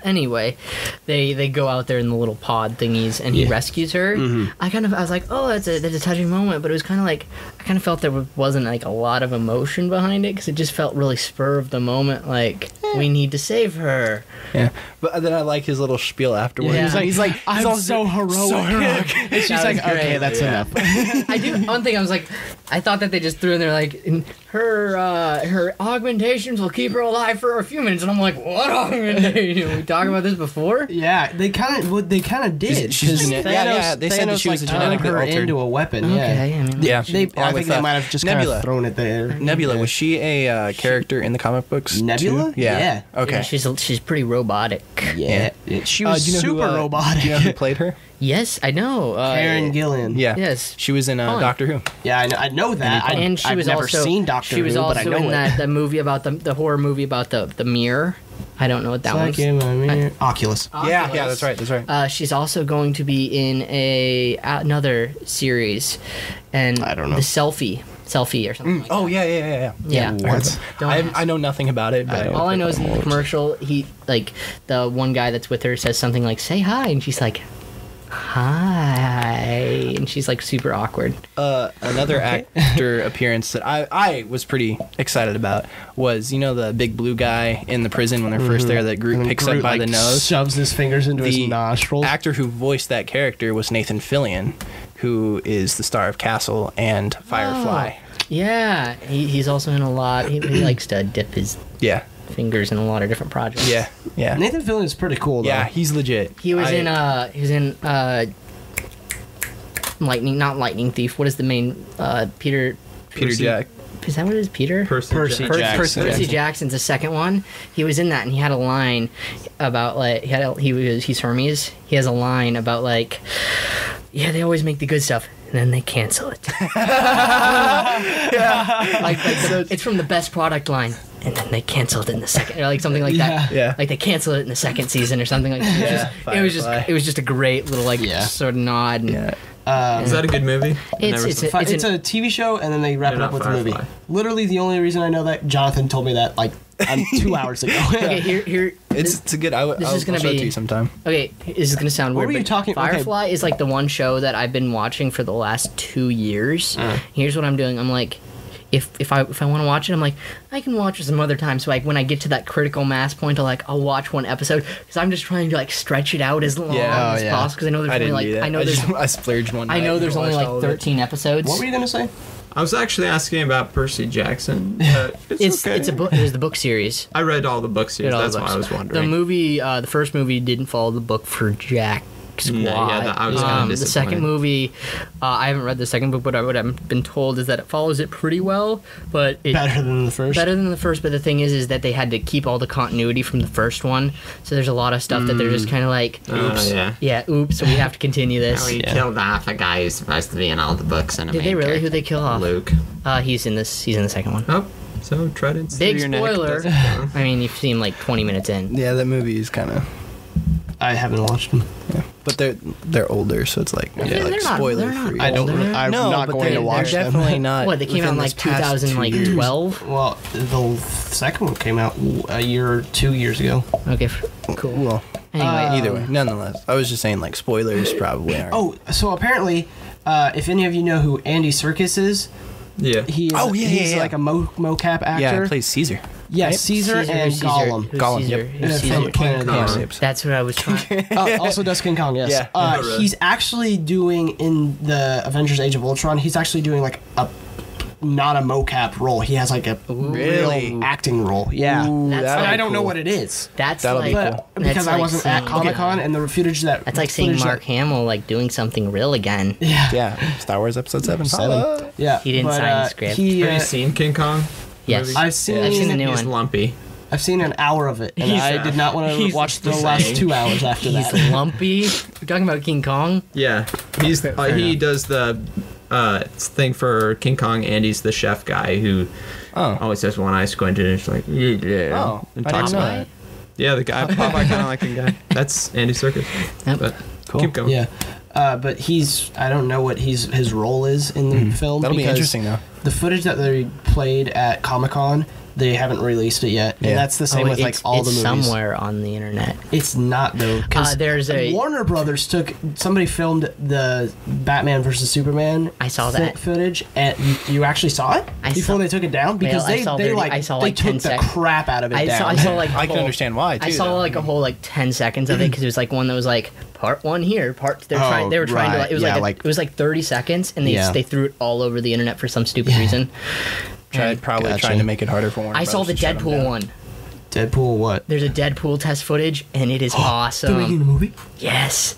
Anyway, they go out there in the little pod thingies, and he rescues her. I was like, oh, that's a touching moment, but it was kind of like I kind of felt there wasn't like a lot of emotion behind it because it just felt really spur of the moment. Like we need to save her. Yeah, but then I like his little spiel afterwards. Yeah. He's like, I'm also so heroic. So heroic. And she's That like, was great. okay, that's enough. I do one thing. I was like, I thought that they just threw in there like her augmentations will keep her alive for a few minutes, and I'm like, what augmentation? We talked about this before. Yeah, they kind of did. She's 'cause gene- yeah, they said that Thanos, she was like, genetically turned her altered. into a weapon. Okay, Yeah, I mean, Yeah, I along think with, they might have just kind Nebula. of thrown it there. Nebula, was she a character in the comic books? Nebula? too? Yeah. Yeah. Okay. yeah, she's pretty robotic. Yeah, she was do you know super who, robotic. Do you know who played her? Yes, I know. Karen Gillan. Yeah. Yes. She was in Fun. Doctor Who. Yeah, I know that. And she I've was never also seen Doctor She was Who, also but I know in it. the movie about the horror movie about the mirror. I don't know what that Like was. in my mirror. Oculus. Yeah, that's right. That's right. She's also going to be in another series, and I don't know. the selfie or something. Like Oh yeah. yeah. What? Don't ask. I know nothing about it, but All I know is in the commercial, he like the one guy that's with her says something like "Say hi," and she's like, hi, and she's like super awkward. Another actor appearance that I was pretty excited about was, you know, the big blue guy in the prison when they're first there that Groot And picks Groot, up by like, the nose. shoves his fingers into his The nostrils. actor who voiced that character was Nathan Fillion, who is the star of Castle and Firefly. Yeah, he's also in a lot. He likes to dip his Yeah, fingers in a lot of different projects. yeah, yeah. Nathan Fillion is pretty cool, though. Yeah, he's legit. He was in not Lightning Thief. What is the main Peter Jack. Is that what it is? Peter? Percy Jackson. Percy Jackson's the second one. He was in that, and he had a line about like he's Hermes. He has a line about like, yeah, they always make the good stuff, and then they cancel it. It's from the best product line, and then they cancel it in the second, or like something like that. Yeah. Like they cancel it in the second season or something like that. Yeah, It was just a great little like sort of nod. And, Yeah. Is that a good movie? It's It's a TV show, and then they wrap it They're up not with a movie. Firefly. Literally, the only reason I know that, Jonathan told me that like 2 hours ago. Okay, here. It's a good. I'll is gonna show it be- to you sometime. Okay, this is gonna sound What weird. were you but talking- okay. Firefly is like the one show that I've been watching for the last 2 years. Here's what I'm doing. I'm like, if I want to watch it, I'm like, I can watch it some other time. So like when I get to that critical mass point, I'll watch one episode because I'm just trying to like stretch it out as long Yeah. as possible. Because I know there's I only didn't like do that. I know there's I splurged one. I night know and there's only watched like all of it. 13 episodes. What were you gonna say? I was actually asking about Percy Jackson. It's okay. a book. It was the book series. I read all the book series. Read all the That's why books. I was wondering. The movie, the first movie didn't follow the book for Jack Squad. I was kinda The second disappointed. movie, I haven't read the second book, but what I've been told is that it follows it pretty well, but it Better than the first. better than the first. But the thing is that they had to keep all the continuity from the first one, so there's a lot of stuff that they're just kind of like, oops, Yeah. oops. So we have to continue this. He killed off a guy who's supposed to be in all the books and a Did they main really? Who character. they kill off? Luke. He's in this. He's in the second one. Oh, so tread it. Big your neck. spoiler. I mean, you've seen like 20 minutes in. Yeah, that movie is kind of. I haven't watched them. But they're older, so it's like They're like not- spoiler they're not free. I don't. Older? I'm No, not but going to they're watch them. definitely not. What, they came out in within like this past 2 years. 2012? Well, the second one came out a year or 2 years ago. Okay, cool. Well, Anyway, either way, nonetheless, I was just saying like spoilers probably aren't. Oh, so apparently, if any of you know who Andy Serkis is, Yeah. he is, Oh, yeah, he's yeah. like a mocap actor. yeah, it plays Caesar. Yeah, right? Caesar and Gollum. Who's Gollum, Caesar? yep. Who's From Caesar? Planet of the Kong. Apes. Apes. That's what I was trying. Also does King Kong, yes. Yeah. Oh, really? He's actually doing, in the Avengers Age of Ultron, he's actually doing like a, not a mocap role. He has like a Really? real acting role. Yeah. Ooh, That's that'll like- I be don't know cool. what it is. That's That'll be like, cool. But that's because I like wasn't at saying- Comic Con and the footage that That's like seeing footage Mark that, Hamill like doing something real again. Yeah. Yeah, Star Wars Episode 7. Seven. Yeah. He didn't but, sign the script. He, Have you seen King Kong? Yes, Movie? I've seen, I've seen the new He's one. lumpy. I've seen an hour of it, and He's- I did not want to he's watch the the last same. 2 hours after He's that. lumpy. You're talking about King Kong? Yeah. He's he enough. does the thing for King Kong, and he's the chef guy who Oh. always has one eye squinted and it's like, yeah. Oh, and I talks didn't know about that. Yeah, the guy, Popeye kind of looking guy. That's Andy Serkis. Yep. But Cool. keep going. Yeah. But I don't know what his role is in the film. That'll be because interesting though. The footage that they played at Comic Con, they haven't released it yet. Yeah. And that's the same with like it's, all it's the movies. somewhere on the internet. It's not though, because There's a- Warner Brothers somebody filmed the Batman versus Superman. I saw that. footage, and you actually saw it I before saw- they took it down because Well, I saw 30 I saw, like, they 10 took the seconds. crap out of it I down. saw like I can whole- understand why too. I saw though. like a whole like 10 seconds of it because it was like one that was like part one here, part they were trying to right. like it was Yeah, like, it was like 30 seconds and they threw it all over the internet for some stupid reason. And probably Gotcha. trying to make it harder for Warner I saw the Brothers to shut them Deadpool down. one. Deadpool what? There's a Deadpool test footage and it is They're making awesome. a movie. Yes.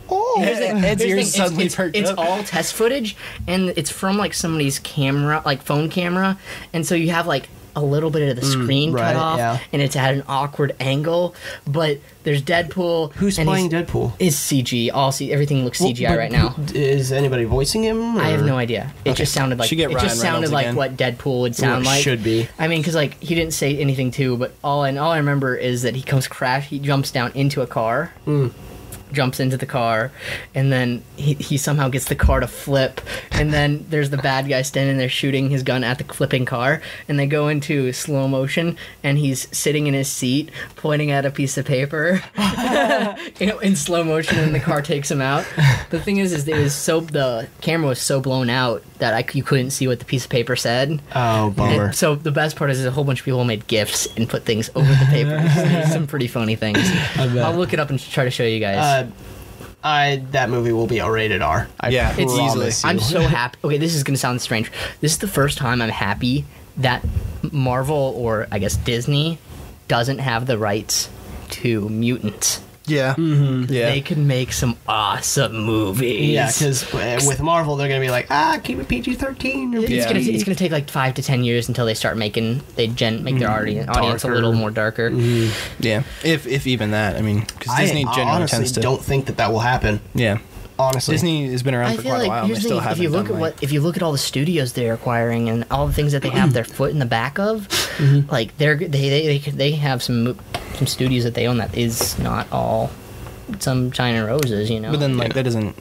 Oh, Here's the- Ed's here's the ears thing, suddenly it's, perked it's up. all test footage and it's from like somebody's camera, like phone camera, and so you have like a little bit of the screen right, cut off yeah. and it's at an awkward angle, but there's Deadpool. Who's and playing he's- Deadpool? It's CG. Everything looks CGI But right now. Is anybody voicing him? I have or- no idea. It just sounded like Should get it just Ryan sounded Reynolds like again. what Deadpool would Well, sound it like. should be. I mean, because like he didn't say anything too, but all I remember is that he jumps down into a car. jumps into the car, and then he somehow gets the car to flip, and then there's the bad guy standing there shooting his gun at the flipping car, and they go into slow motion, and he's sitting in his seat pointing at a piece of paper in slow motion, and the car takes him out. The thing is the camera was so blown out that you couldn't see what the piece of paper said. Oh, bummer. And so the best part is a whole bunch of people made GIFs and put things over the paper. There's some pretty funny things. I'll look it up and try to show you guys. That movie will be a rated R. Yeah, It's promise you. I'm so happy. Okay, this is gonna sound strange. This is the first time I'm happy that Marvel, or I guess Disney, doesn't have the rights to mutants. Yeah. Yeah. They could make some awesome movies. Yeah, because with Marvel, they're gonna be like, keep it PG-13 or It's PG. gonna take like 5 to 10 years until they start make their audience a Darker. little more darker. Yeah. If even that. I mean, because Disney I generally honestly tends to. don't think that will happen. Yeah. Honestly, Disney has been around I for feel quite a like while. And they here's the still thing, haven't if you look done, at like- if you look at all the studios they're acquiring and all the things that they have their foot in the back of, like they have some studios that they own that is not all some China roses, you know. But then, like, that doesn't.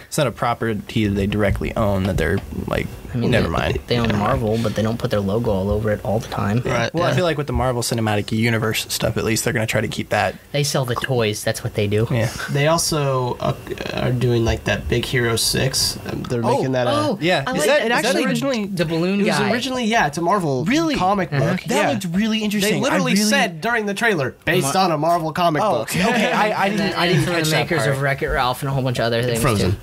It's not a property that they directly own that they're like. I mean, never mind. They own Marvel, but they don't put their logo all over it all the time. Right. Well, I Yeah. feel like with the Marvel Cinematic Universe stuff, at least they're going to try to keep that. They sell the toys. That's what they do. Yeah. They also are doing like that Big Hero 6. They're making that. Yeah. I Is like that- it. is that Actually, originally- the balloon It was guy. originally, it's a Marvel Really? comic book. That yeah. looked really interesting. They literally I really- said during the trailer, based on a Marvel comic Oh, book. okay. I And then- didn't. I and didn't from catch the that makers part. of Wreck-It Ralph and a whole bunch of other things. Frozen. Too.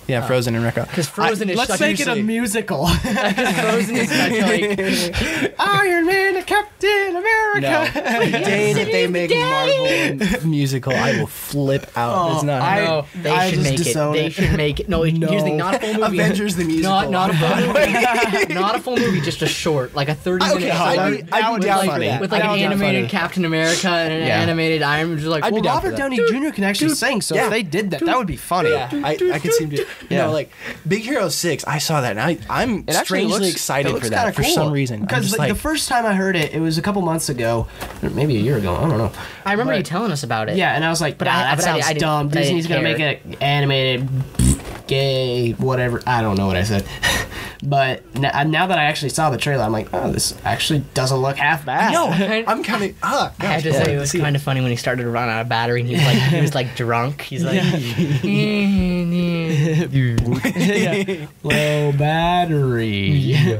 Yeah, Frozen and Wreck-It. Because Frozen is Let's such make it a seriously. musical. Frozen is such like Iron Man and Captain America. No. The day that they make Marvel musical, I will flip out. That's not. no, they I should just make it. disown They it. should make it. No, here's the thing, not a full movie. Avengers the musical. Not a full movie. Not a full movie. Just a short, like a 30-minute Okay, short. I'd be down for that. With like I'd an be down for animated that. Captain America and an Yeah. animated Iron Man. Just like, I'd be Well, down for Robert that. Downey Jr. can actually sing, so yeah. if they did that, that would be funny. Yeah, I could seem to. You Yeah. know, like Big Hero 6. I saw that, and I'm It actually strangely looks- excited it looks for that kinda for cool. some reason. I'm Because just like, the first time I heard it, it was a couple months ago, or maybe a year ago. I don't know. I remember But- you telling us about it. Yeah, and I was like, But that but sounds didn't- dumb. but I didn't Disney's gonna make care. it animated, gay, whatever. I don't know what I said. But now that I actually saw the trailer, I'm like, oh, this actually doesn't look half bad. No, I'm kind of. I have to say it was kind of funny when he started to run out of battery and he was like drunk. He's like, Low battery.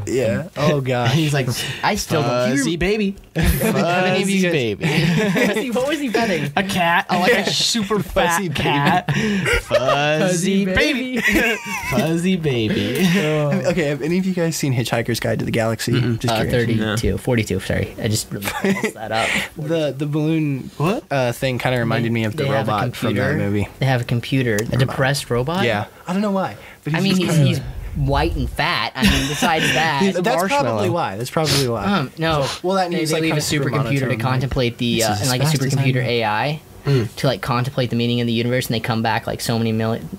Yeah. Oh gosh. He's like, I still don't. fuzzy baby. Any of you Fuzzy guys- baby. What was he petting? A cat, like a super fat Fuzzy baby. cat. Fuzzy baby. baby. Fuzzy baby. Okay, have any of you guys seen Hitchhiker's Guide to the Galaxy? Just curious. 32, 42. Sorry, I just really messed that up. The balloon What? thing kind of reminded me of the They have a robot from that computer. movie. They have a computer, a depressed robot. Yeah, I don't know why, but I mean just he's kinda- white and fat. I mean, besides that, He's a That's marshmallow. probably why. That's probably why. no. Well, that they, needs, they like, leave kinda a super supercomputer to monotone, contemplate the this is and like a as fast as I supercomputer know. AI to like contemplate the meaning of the universe, and they come back like so many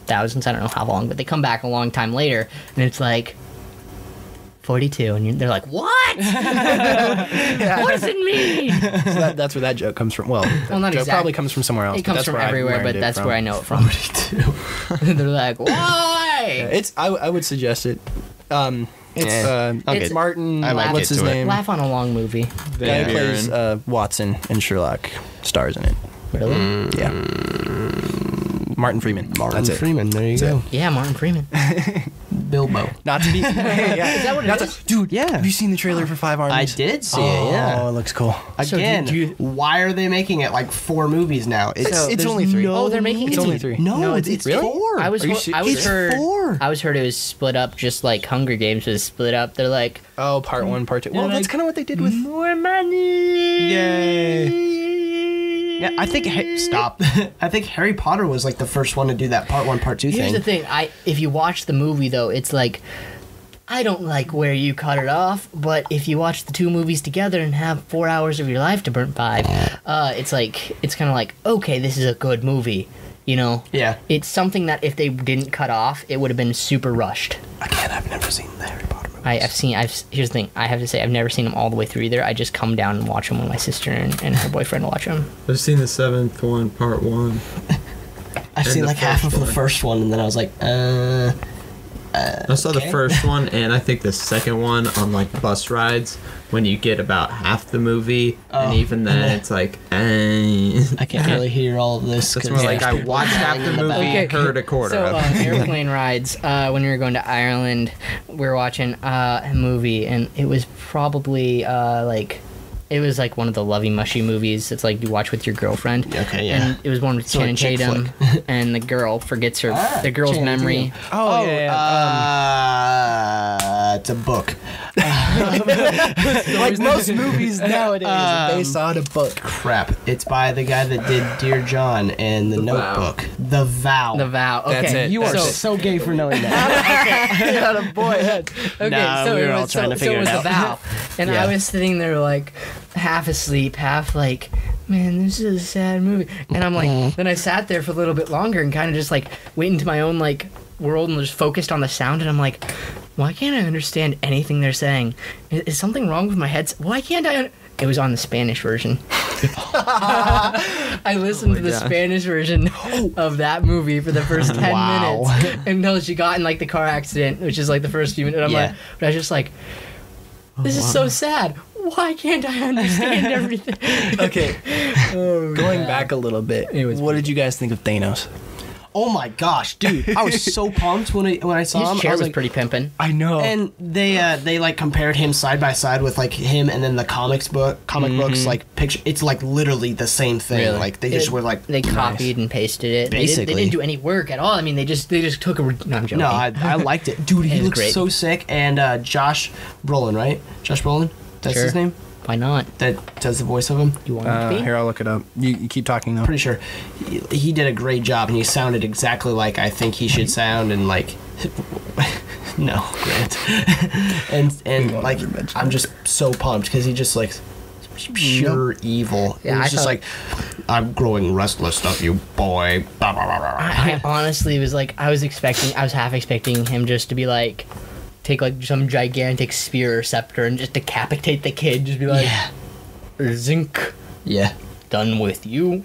thousands. I don't know how long, but they come back a long time later, and it's like 42, and they're like, "What? What does it mean?" So that's where that joke comes from. Well, that not joke exact- probably comes from somewhere else. It but comes that's from where I everywhere, learned but it that's from. where I know it from. They're like, "Why?" It's. I would suggest it. It's Martin. I might what's get his to it. name? Laugh on a long movie. Guy who Van plays Buren. Watson in Sherlock stars in it. Really? Yeah. Martin Freeman. Martin That's it. Freeman, there you go. Yeah, Martin Freeman. Bilbo. Not to be. yeah. Is that what it is? Dude, Yeah. Have you seen the trailer for Five Armies? I did see Oh, it, yeah. it looks cool. So Again, do you- why are they making it like 4 movies now? It's there's only 3. Oh, they're making It's it. only 3. No, No, it's, it's really? 4. I was Are you I was It's heard 4. I was heard it was split up just like Hunger Games was split up. They're like Oh, part 1, part 2. Well, that's kind of what they did with. more money. Yay. Yeah, I think stop. I think Harry Potter was like the first one to do that part 1, part 2 Here's thing. the thing. If you watch the movie though, it's like I don't like where you cut it off, but if you watch the 2 movies together and have 4 hours of your life to burn 5, it's kind of like okay, this is a good movie. You know, Yeah. it's something that if they didn't cut off, it would have been super rushed. Again, I've never seen the Harry Potter movies. Here's the thing. I have to say, I've never seen them all the way through either. I just come down and watch them with my sister and her boyfriend watch them. I've seen the 7th one, part 1. I've and seen the like half of first the one. first one, and then I was like, I saw the first one, and I think the second one on like bus rides when you get about half the movie, and even then it's like, I can't really hear all of this. That's 'cause more like I there's people watched half yelling the in back. movie, Okay. heard a quarter So of it. airplane rides. When we were going to Ireland, we were watching a movie, and it was probably like. It was like one of the Lovey Mushy movies. It's like you watch with your girlfriend. Okay, yeah. And it was one with So a Channing chick Tatum, and the girl forgets her the girl's Channing memory. Tatum. Oh, yeah. It's a book. Like most movies nowadays are based on a book. Crap. It's by the guy that did Dear John and The Notebook. The Vow. The Vow. Okay, That's it. You are That's so gay for knowing that. Got a boy head. Okay, Nah, so we it were was, all trying to figure so it it was out. The Vow, and Yeah. I was sitting there like half asleep, half like, man, this is a sad movie, and I'm like, then I sat there for a little bit longer and kind of just like went into my own like world and just focused on the sound, and I'm like, why can't I understand anything they're saying? Is something wrong with my head? Why can't I? It was on the Spanish version. I listened to the Spanish version of that movie for the first 10 Wow. minutes until she got in like the car accident, which is like the first few minutes. And I'm Yeah. like, but I was just like, this is so sad. Why can't I understand everything? Okay, going back a little bit, what did you guys think of Thanos? Oh my gosh, dude! I was so pumped when I saw His him. chair I was was like, pretty pimpin'. I know. and they like compared him side by side with like him, and then the comic books like picture. It's like literally the same thing. Really? Like they just were like They copied and pasted it. Basically. They didn't do any work at all. I mean, they just took a. No, I'm joking. No, I liked it, dude. He It was looks great. so sick. And Josh Brolin, right? Josh Brolin, that's Sure. his name. Why not? That does the voice of him. You want it to be? Here, I'll look it up. You keep talking though. Pretty sure he did a great job, and he sounded exactly like I think he should sound, and like no, Grant, and like I'm just so pumped because he just like pure evil. Yeah, Yeah, I it's just thought- like I'm growing restless stuff, you boy. Blah, blah, blah, blah. I honestly was like, I was half expecting him just to be like, take like some gigantic spear or scepter and just decapitate the kid. Just be like, Yeah, zinc, yeah. done with you.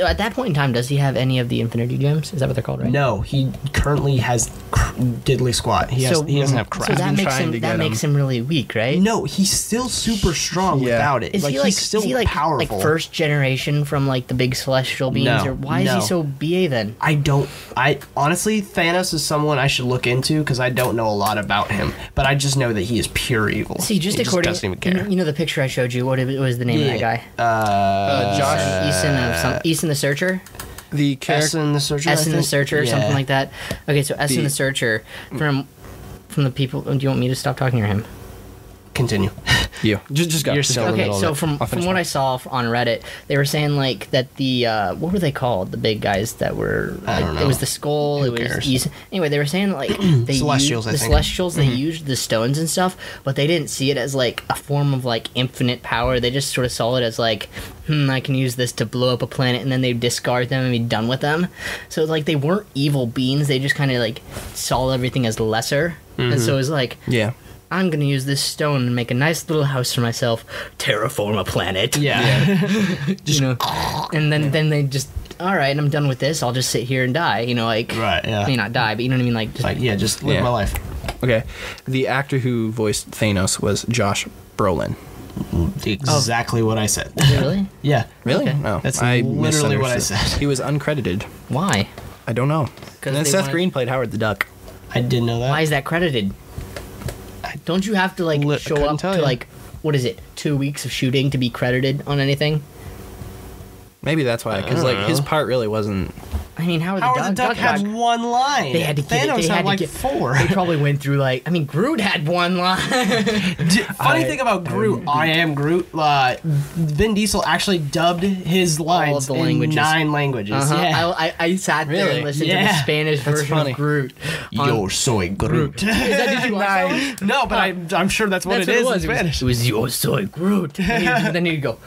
At that point in time, does he have any of the Infinity Gems? Is that what they're called, right? No, he currently has diddly squat. He doesn't have So crap. that been makes trying him to get makes him really weak, right? No, he's still super strong Yeah. without it. Is Like he like he's still is he like powerful. like first generation from like the big celestial beings, No, or why is he no. so BA then? I honestly, Thanos is someone I should look into because I don't know a lot about him, but I just know that he is pure evil. See, just he according, doesn't even care. you know the picture I showed you. What was the name of that guy? Josh, Eason the Searcher. the S character. in the Searcher. S I in the think? Searcher, Yeah. something like that. Okay, so S in The- the Searcher from the people. Do you want me to stop talking or him? Continue. You just go. You're Just still go. in the Okay, middle so of it. from I'll finish what mine. I saw on Reddit, they were saying like that the what were they called? The big guys that were. I don't It know. was the skull. Who it was cares? Eason. Anyway, they were saying like they Celestials, I used, the think. Celestials. They used the stones and stuff, but they didn't see it as like a form of like infinite power. They just sort of saw it as like, I can use this to blow up a planet, and then they discard them and be done with them. So like they weren't evil beings. They just kind of like saw everything as lesser, and so it was like. Yeah. I'm gonna use this stone and make a nice little house for myself, terraform a planet. Yeah. You know, and then they just, all right, I'm done with this. I'll just sit here and die. You know, like Right, yeah. I mean, not die, but you know what I mean. Like, just, Like, yeah, just live Yeah. my life. Okay. The actor who voiced Thanos was Josh Brolin. Exactly what I said. really? Yeah. Really? Okay. No. That's literally what I misunderstood. said. He was uncredited. Why? I don't know. 'Cause And then they Seth wanted- Green played Howard the Duck. I didn't know that. Why is that credited? Don't you have to like I show couldn't up tell to you. like what is it? 2 weeks of shooting to be credited on anything? Maybe that's why, because like his part really wasn't. I mean, Howard Howard the Duck had got- one line. They had to get Thanos it. They had had like to get, 4. They probably went through like. I mean, Groot had one line. Funny thing about Groot, I am Groot. Vin Diesel actually dubbed his lines the in languages. 9 languages. Uh-huh. Yeah. I sat there Really? and listened to Yeah. the Spanish That's version funny. of Groot. on- Yo soy Groot. Did you watch that one? No, but I'm sure that's what That's it is was. in Spanish. It was Yo soy Groot. Then he'd go,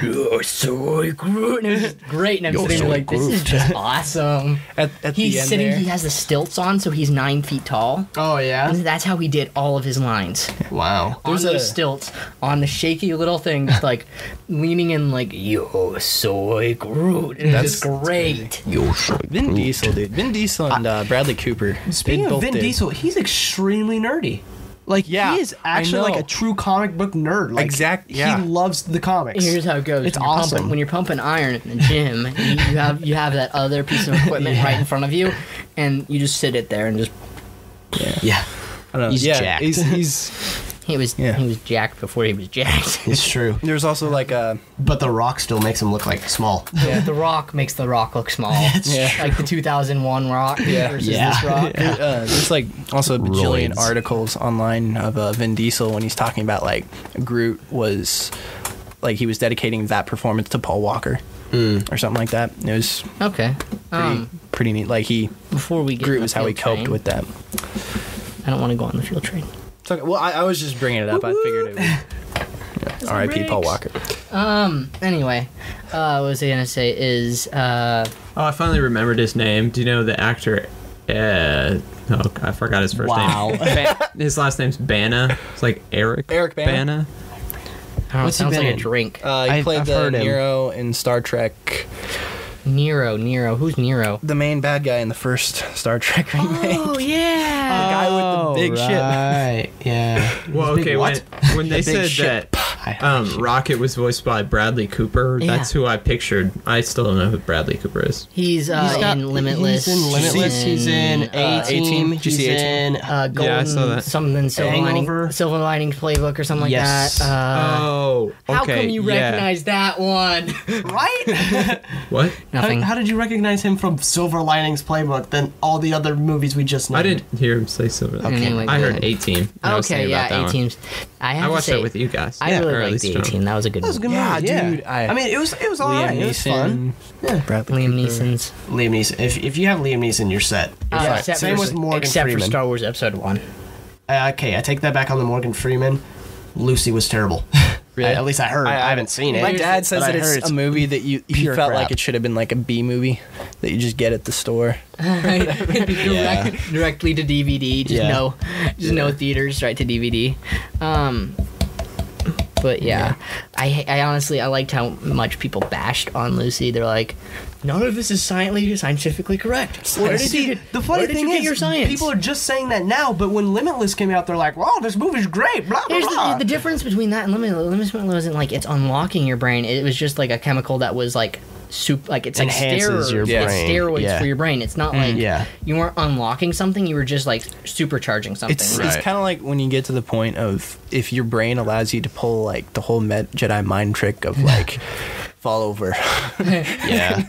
Yo soy Groot. And it was just great. And I'm Yo sitting there soy like, this is Groot. just awesome. At He's the end sitting. there. He has the stilts on, so he's 9 feet tall. Oh yeah. And that's how he did all of his lines. Wow. On those stilts, on the shaky little thing, just like leaning in, like yo soy Groot. And it's just great. Vin Diesel, dude. Vin Diesel and Bradley Cooper. Speaking They of both Vin did. Diesel, he's extremely nerdy. Like, Yeah, he is I actually like know. a true comic book nerd. Like, Yeah. He loves the comics. Here's how it goes. It's when you're awesome. When you're pumping iron in the gym, you have that other piece of equipment right in front of you, and you just sit it there and just. Yeah. I don't know. He's yeah, jacked. He was jacked before he was jacked. It's true. There's also like a But The Rock still makes him look like small. Yeah, The Rock makes The Rock look small. Like the 2001 Rock versus this Rock. there's like also a bajillion Roids. articles online of Vin Diesel when he's talking about like Groot was like he was dedicating that performance to Paul Walker or something like that. It was Okay. pretty neat. Like Before we get Groot on the was how he field coped train, with that. I don't want to go on the field train. It's okay. Well, I was just bringing it up. I figured it would. R.I.P. Paul Walker. Anyway, what was I gonna say is Oh, I finally remembered his name. Do you know the actor? I forgot his first name. His last name's Bana. It's like Eric. Eric Bana? I don't know, What's he sounds been like a in? drink. He played I've the heard him. Nero in Star Trek. Nero. Who's Nero? The main bad guy in the first Star Trek remake. Oh yeah. The guy with the big ship. Right. Yeah. Well, Big okay. what? When they big said ship. that Rocket was voiced by Bradley Cooper, Yeah. that's who I pictured. I still don't know who Bradley Cooper is. He's in Limitless. He's in Limitless. He's in A-Team. A-Team. Did you He's see A-Team? in Golden, Yeah, I saw that. something Hangover. Silver Linings Playbook or something Yes. like that. Oh, okay. How come you yeah. recognize that one? right. What? Nothing. How did you recognize him from Silver Linings Playbook than all the other movies we just named? I didn't hear him say something. Anyway, I heard good. A-Team. and I was Okay, thinking about that yeah, one. A-Teams. I I watched to say, that with you guys. I really Or at liked least the John. A-Team. That was a good That was a one. good Yeah, movie. Yeah, dude, I mean, it was Liam alright. It was fun. Neeson. Bradley Liam Cooper. Neeson's. Liam Neeson. If you have Liam Neeson, you're set. You're fine. Except Same for- with Morgan except Freeman. for Star Wars Episode 1. Okay, I take that back on the Morgan Freeman. Lucy was terrible. Really? At least I heard. I haven't seen it. My dad says but I that heard it's a movie that you pure felt crap. like it should have been like a B movie that you just get at the store. Directly to DVD. Just Yeah. no theaters, right to DVD. But yeah, I honestly I liked how much people bashed on Lucy. They're like, none of this is scientifically correct. Where did you get, The funny where did thing you get is, your science? people are just saying that now, but when Limitless came out, they're like, "Wow, this movie's great." Blah blah Here's blah. the difference between that and Limitless wasn't like it's unlocking your brain. It was just like a chemical that was like like it's like Enhances your it's brain. steroids Yeah. for your brain. It's not like Yeah. you weren't unlocking something. You were just like supercharging something. It's Right. kind of like when you get to the point of if your brain allows you to pull like the whole Jedi mind trick of like fall over. yeah.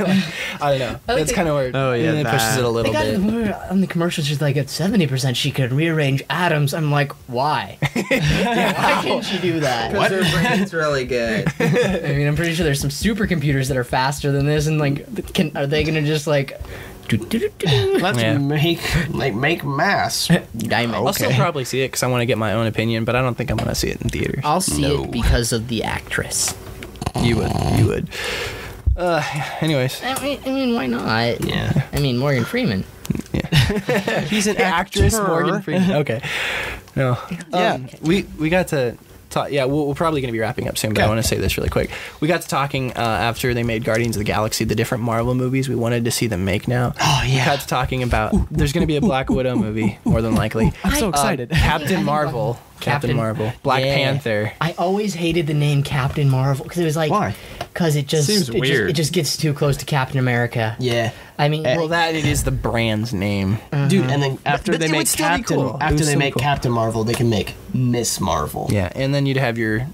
I don't know. like That's the- kind of where Oh, yeah, it pushes that. it a the little guy bit. on the commercials is like at 70% she could rearrange atoms. I'm like, why? Why can't she do that? Because her brain's really good. I mean, I'm pretty sure there's some supercomputers that are faster than this, and like, are they gonna just like? Let's Yeah. make mass. Diamond. I'll still probably see it because I want to get my own opinion, but I don't think I'm gonna see it in theaters. I'll see No. it because of the actress. You would. Anyways, I mean, why not? Yeah. I mean, Morgan Freeman. He's an actress actor. Morgan Freeman. Okay. No. Yeah. We got to talk. Yeah, we're probably going to be wrapping up soon, but I Okay. want to say this really quick. We got to talking after they made Guardians of the Galaxy, the different Marvel movies we wanted to see them make now. Oh, yeah. We got to talking about there's going to be a Black Widow movie, more than likely. I'm so excited. Captain Marvel. Captain Marvel. Black Yeah. Panther. I always hated the name Captain Marvel because it was like, Why? Because it just Seems weird. it just gets too close to Captain America. Yeah. I mean, Well, that it is the brand's name. Dude, and then after But they it make would still be Captain, cool. It after would they still make be cool. Captain Marvel, they can make Miss Marvel. Yeah, and then you'd have your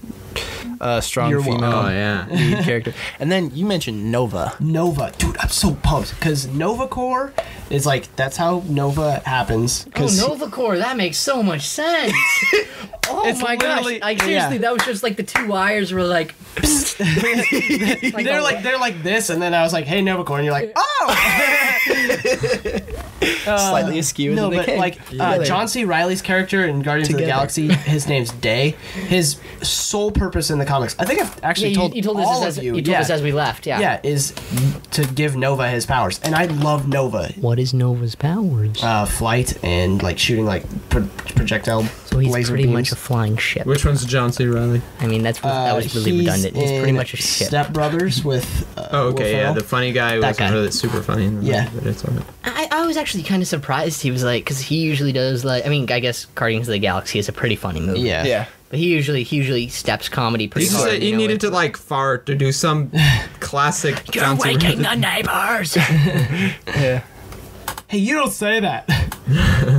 strong Your one. female Oh, yeah. lead character. And then you mentioned Nova. Nova, dude, I'm so pumped because Nova Corps is like that's how Nova happens. oh, 'cause Nova Corps, that makes so much sense. Oh It's my gosh! literally- Like seriously, yeah. that was just like the two wires were like. they're like this, and then I was like, "Hey, Novacore," and you're like, "Oh!" Slightly askew. No, than the but king. like John C. Reilly's character in Guardians of the Together. Galaxy, his name's Day. His sole purpose in the comics, I think I've actually told you told us all this of as you. you told us as we left. yeah, is to give Nova his powers, and I love Nova. What is Nova's powers? Flight and like shooting like projectile So he's laser pretty beams. much a flying ship. Which one's John C. Reilly? I mean, that was really He's redundant. He's pretty in much a ship. Step Brothers with. Oh, okay, Will yeah, Ferrell. the funny guy who That wasn't guy. really super funny in the movie, Yeah. but it's alright. I was actually kind of surprised he was like, because he usually does like, I mean, I guess Guardians of the Galaxy is a pretty funny movie. Yeah. yeah. But he usually steps comedy pretty He just hard. said he needed to like fart to do some classic. You're John C. waking Reilly. the neighbors. Yeah. Hey, you don't say that.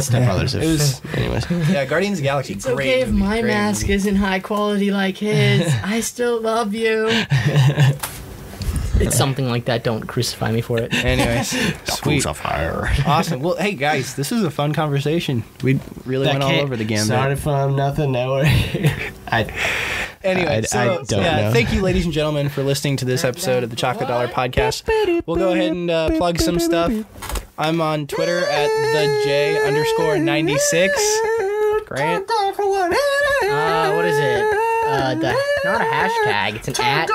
Step Brothers. It was- anyways. Yeah, Guardians of the Galaxy. It's okay if my mask isn't high quality like his. I still love you. It's something like that. Don't crucify me for it. Anyways, sweet. Fire. Awesome. Well, hey guys, this was a fun conversation. We really went all over the gambit. Started from nothing, now we're here. Anyway, I so don't yeah, know. thank you, ladies and gentlemen, for listening to this episode of the Chocolate Dollar Podcast. We'll go ahead and plug some stuff. I'm on Twitter at @the_J_96. Grant. What is it? Not a hashtag. It's an @ _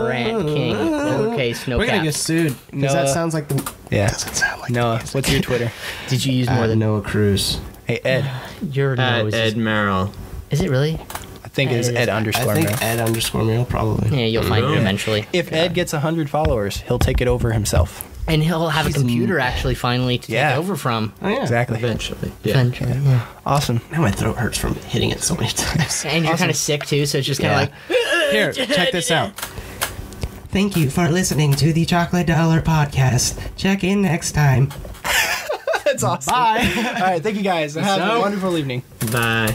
Grant King. Lowercase, no We're gonna get caps. sued because that sounds like the. Yeah. Doesn't sound like Noah, what's your Twitter? Did you use more than Noah Cruz. Hey, Ed. your nose? Ed Merrill. Is it really? I think it's Ed I underscore think Merrill. Ed_Merrill probably. Yeah, you'll find it Really? eventually. If Ed gets 100 followers, he'll take it over himself. And he'll have a computer actually finally to Yeah. take over from. Oh yeah. Exactly. Eventually. Yeah. Eventually, yeah. Awesome. Now my throat hurts from hitting it so many times. And you're kind of sick too, so it's just kind of like. Here, check this out. Thank you for listening to the Chocolate Dollar Podcast. Check in next time. That's awesome. Bye. All right, thank you guys. Have a wonderful evening. Bye.